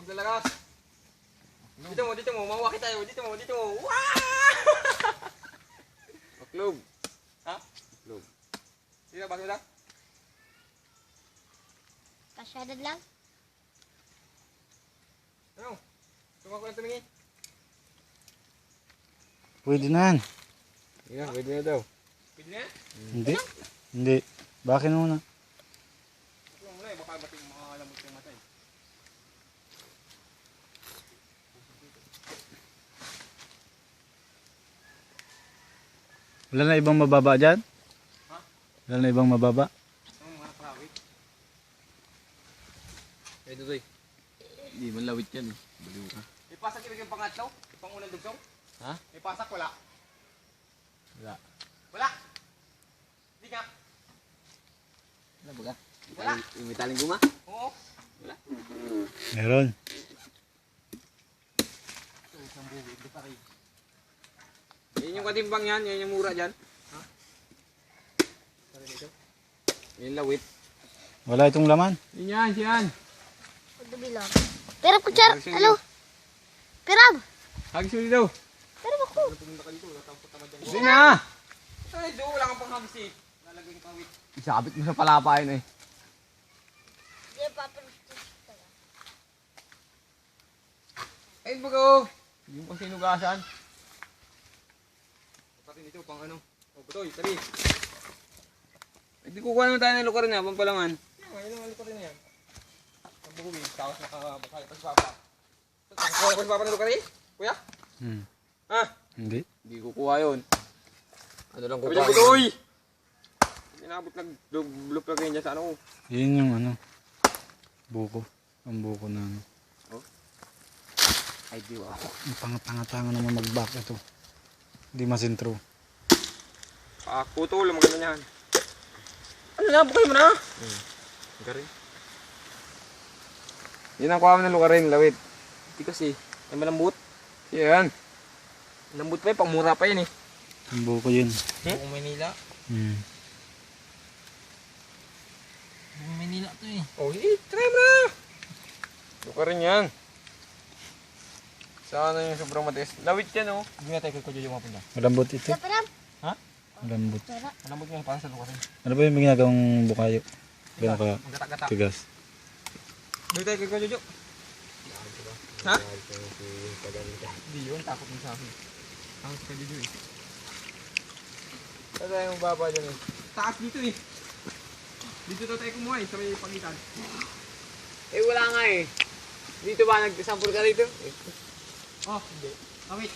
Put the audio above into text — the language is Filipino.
Maglalakas. Dito mo, mawaki tayo. Dito mo. Wow! Maklog. Ha? Maklog. Sige, basa mo lang. Kasyadad lang. Ano? Suka ko lang tumingin. Pwede na yan. Yan, pwede na daw. Pwede na yan? Hindi. Bakit muna? Ito muna eh, baka bating makalamot yung mata eh. Wala na ibang mababa dyan? Ha? Wala na ibang mababa? Ano mga nakrawit? Eh, Dudoy. Hindi man lawit yan eh. Baliw ka. May pasak ibig yung pangatlo? Yung pangunang dugsong? Ha? May pasak wala? Wala. Wala! Hindi nga. Wala ba ka? Wala. May taling guma? Oo. Meron. Ito, isang buwi. Ito pa rin. Yan yung katimbang yan. Yan yung mura dyan. Ha? Sorry dito. Yan lawit. Wala itong laman. Yan. Pagdabilang. Perab ko, Char. Hello. Perab. Hagis mo dito. Perab ako. Pumunta ka dito. Wala kang putamad dyan. Hindi na. Ito na dito. Wala kang panghagis eh. Lalagay yung pawit. Isabit mo sa palapa yun eh. Hindi, papalustos ka lang. Ayun baga oh. Yung pang sinugasan. Pati dito, pang ano. O, Butoy, tari. Hindi kukuha naman tayo ng lukarin na. Pampalangan. Yan, ngayon ang aliko rin na yan. Ang buwi. Tapos nakabakay. Tapos papa. Kuha ko si papa ng lugar eh? Kuya? Ha? Hindi. Hindi kukuha yun. Ano lang Sabi kukuha niya, Butoy! Inabot lang. Blue plug yun dyan sa ano ko. Yun yung ano. Buko. Ang buko na ano. Ay di wow. Ang pangatanga naman mag-back ito. Hindi masintro. Putol, maganda niyan. Ano na, bukay mo na. Lukarin. Yan ang kuha mo ng lukarin, lawit. Hindi kasi, ay malambot. Yan. Lambot pa yun, pang mura pa yun eh. Ang buko yun. Buong Manila. Buong Manila to eh. Oh, try mo na. Lukarin yan. Sana yung sobrang matigas. Lawit yan oh. Hindi nga tayo kay Kuya yung mapunta. Malambot ito. Sa Perab. Malambot. Pera. Malambot nga para sa lugar rin. Ano ba yung ginagawang bukayo? Gano'n ka Gata-gata. tigas? Doon tayo kay Kuya Jojo. Ha? Hindi yun, takot mo sa akin. Takot kay Jojo eh. Saan tayo yung baba dyan eh? Taas dito eh. Dito tayo kumuha eh, sa may pagitan. Eh wala nga eh. Dito ba nagsampul ka dito? Oh, hindi. Oh, wait.